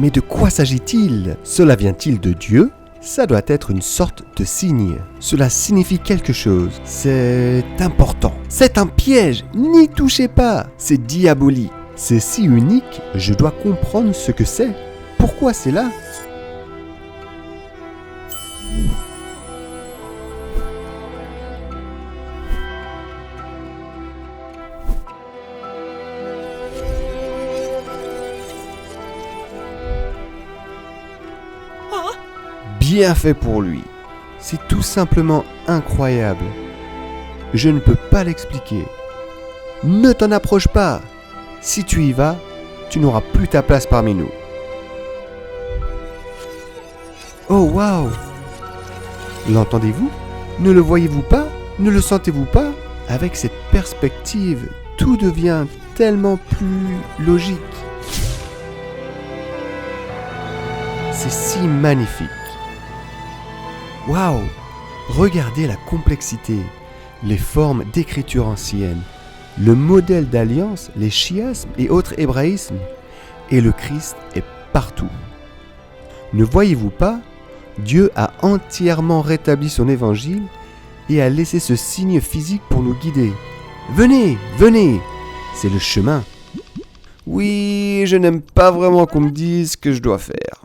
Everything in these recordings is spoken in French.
Mais de quoi s'agit-il ? Cela vient-il de Dieu ? Ça doit être une sorte de signe. Cela signifie quelque chose. C'est important. C'est un piège. N'y touchez pas. C'est diabolique. C'est si unique, je dois comprendre ce que c'est. Pourquoi c'est là ? Bien fait pour lui. C'est tout simplement incroyable. Je ne peux pas l'expliquer. Ne t'en approche pas. Si tu y vas, tu n'auras plus ta place parmi nous. Oh waouh! L'entendez-vous? Ne le voyez-vous pas? Ne le sentez-vous pas? Avec cette perspective, tout devient tellement plus logique. C'est si magnifique. Waouh! Regardez la complexité, les formes d'écriture ancienne, le modèle d'alliance, les chiasmes et autres hébraïsmes, et le Christ est partout. Ne voyez-vous pas? Dieu a entièrement rétabli son évangile et a laissé ce signe physique pour nous guider. Venez, venez, c'est le chemin. Oui, je n'aime pas vraiment qu'on me dise ce que je dois faire.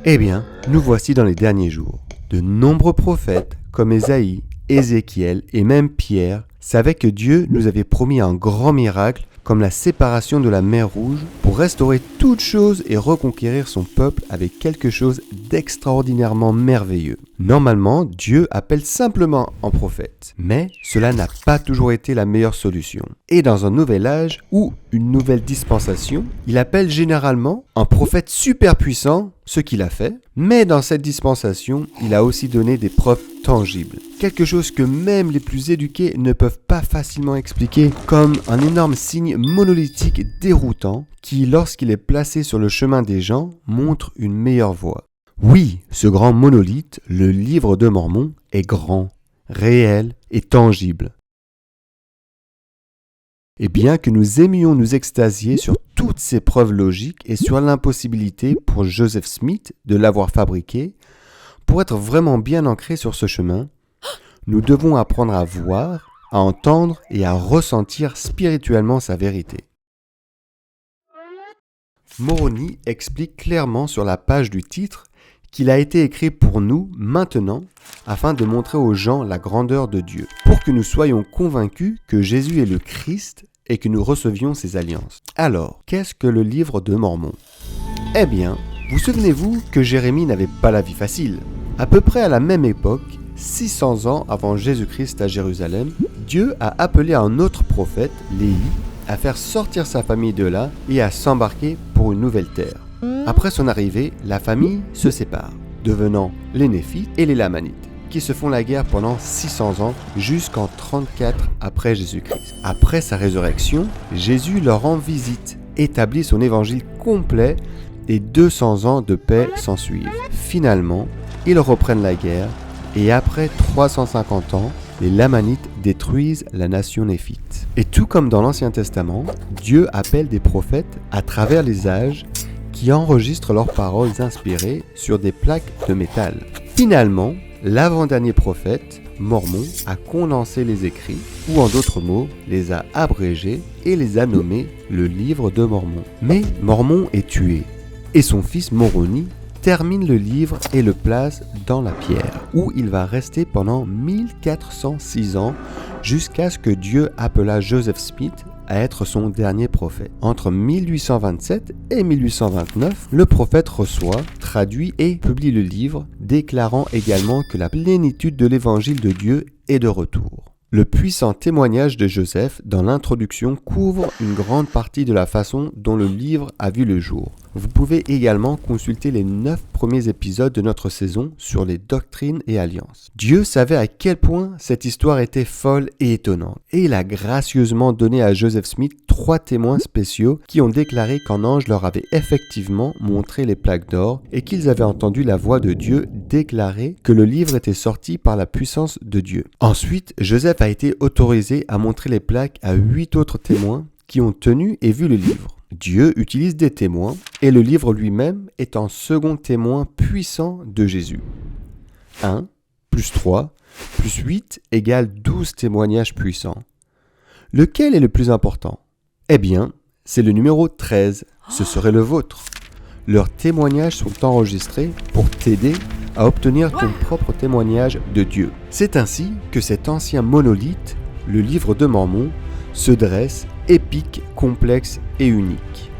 Eh bien, nous voici dans les derniers jours. De nombreux prophètes, comme Ésaïe, Ézéchiel et même Pierre, savaient que Dieu nous avait promis un grand miracle comme la séparation de la mer Rouge pour restaurer toute chose et reconquérir son peuple avec quelque chose d'extraordinairement merveilleux. Normalement, Dieu appelle simplement un prophète, mais cela n'a pas toujours été la meilleure solution. Et dans un nouvel âge ou une nouvelle dispensation, il appelle généralement un prophète super puissant, ce qu'il a fait, mais dans cette dispensation, il a aussi donné des preuves tangibles. Quelque chose que même les plus éduqués ne peuvent pas facilement expliquer, comme un énorme signe monolithique déroutant qui, lorsqu'il est placé sur le chemin des gens, montre une meilleure voie. Oui, ce grand monolithe, le livre de Mormon, est grand, réel et tangible. Et bien que nous aimions nous extasier sur toutes ces preuves logiques et sur l'impossibilité pour Joseph Smith de l'avoir fabriqué, pour être vraiment bien ancré sur ce chemin, nous devons apprendre à voir, à entendre et à ressentir spirituellement sa vérité. Moroni explique clairement sur la page du titre qu'il a été écrit pour nous maintenant afin de montrer aux gens la grandeur de Dieu, pour que nous soyons convaincus que Jésus est le Christ et que nous recevions ses alliances. Alors, qu'est-ce que le livre de Mormon ? Eh bien, vous souvenez-vous que Jérémie n'avait pas la vie facile ? À peu près à la même époque, 600 ans avant Jésus-Christ à Jérusalem, Dieu a appelé un autre prophète, Léhi, à faire sortir sa famille de là et à s'embarquer pour une nouvelle terre. Après son arrivée, la famille se sépare, devenant les Néphites et les Lamanites, qui se font la guerre pendant 600 ans jusqu'en 34 après Jésus-Christ. Après sa résurrection, Jésus leur rend visite, établit son évangile complet et 200 ans de paix s'ensuivent. Finalement, ils reprennent la guerre et après 350 ans, les Lamanites détruisent la nation néphite. Et tout comme dans l'Ancien Testament, Dieu appelle des prophètes à travers les âges qui enregistrent leurs paroles inspirées sur des plaques de métal. Finalement, l'avant-dernier prophète, Mormon, a condensé les écrits, ou en d'autres mots, les a abrégés et les a nommés le livre de Mormon. Mais Mormon est tué, et son fils Moroni termine le livre et le place dans la pierre, où il va rester pendant 1406 ans jusqu'à ce que Dieu appela Joseph Smith à être son dernier prophète. Entre 1827 et 1829, le prophète reçoit, traduit et publie le livre, déclarant également que la plénitude de l'évangile de Dieu est de retour. Le puissant témoignage de Joseph dans l'introduction couvre une grande partie de la façon dont le livre a vu le jour. Vous pouvez également consulter les 9 premiers épisodes de notre saison sur les doctrines et alliances. Dieu savait à quel point cette histoire était folle et étonnante, et il a gracieusement donné à Joseph Smith 3 témoins spéciaux qui ont déclaré qu'un ange leur avait effectivement montré les plaques d'or et qu'ils avaient entendu la voix de Dieu déclarer que le livre était sorti par la puissance de Dieu. Ensuite, Joseph a été autorisé à montrer les plaques à 8 autres témoins qui ont tenu et vu le livre. Dieu utilise des témoins et le livre lui-même est un second témoin puissant de Jésus. 1 plus 3 plus 8 égale 12 témoignages puissants. Lequel est le plus important ? Eh bien, c'est le numéro 13, ce serait le vôtre. Leurs témoignages sont enregistrés pour t'aider à obtenir ton propre témoignage de Dieu. C'est ainsi que cet ancien monolithe, le livre de Mormon, se dresse épique, complexe et unique.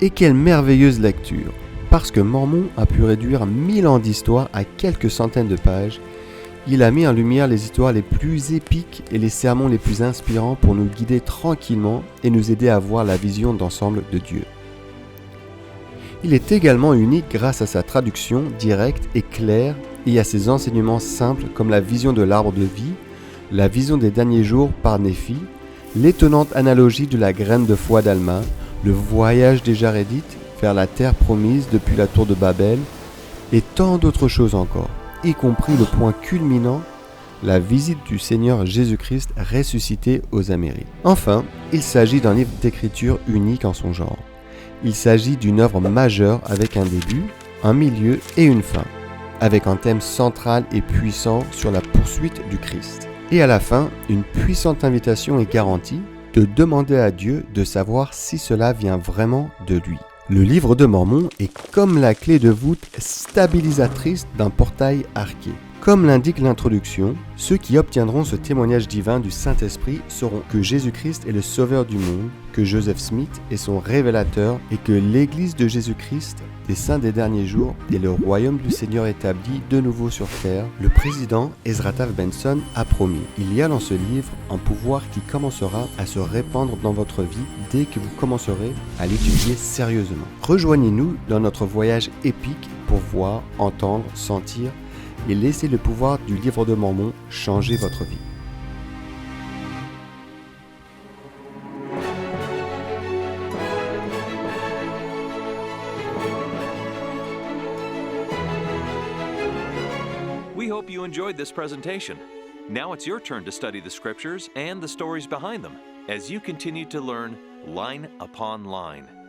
Et quelle merveilleuse lecture! Parce que Mormon a pu réduire 1000 ans d'histoire à quelques centaines de pages, il a mis en lumière les histoires les plus épiques et les sermons les plus inspirants pour nous guider tranquillement et nous aider à voir la vision d'ensemble de Dieu. Il est également unique grâce à sa traduction directe et claire et à ses enseignements simples comme la vision de l'arbre de vie, la vision des derniers jours par Néphi, l'étonnante analogie de la graine de foi d'Alma, le voyage des Jarédites vers la terre promise depuis la tour de Babel et tant d'autres choses encore, y compris le point culminant, la visite du Seigneur Jésus-Christ ressuscité aux Amériques. Enfin, il s'agit d'un livre d'écriture unique en son genre. Il s'agit d'une œuvre majeure avec un début, un milieu et une fin, avec un thème central et puissant sur la poursuite du Christ. Et à la fin, une puissante invitation est garantie de demander à Dieu de savoir si cela vient vraiment de lui. Le livre de Mormon est comme la clé de voûte stabilisatrice d'un portail arqué. Comme l'indique l'introduction, ceux qui obtiendront ce témoignage divin du Saint-Esprit sauront que Jésus-Christ est le Sauveur du monde, que Joseph Smith est son révélateur et que l'Église de Jésus-Christ, des saints des derniers jours, est le royaume du Seigneur établi de nouveau sur terre. Le président Ezra Taft Benson a promis. Il y a dans ce livre un pouvoir qui commencera à se répandre dans votre vie dès que vous commencerez à l'étudier sérieusement. Rejoignez-nous dans notre voyage épique pour voir, entendre, sentir et laissez le pouvoir du livre de Mormon changer votre vie. We hope you enjoyed this presentation. Now it's your turn to study the scriptures and the stories behind them as you continue to learn line upon line.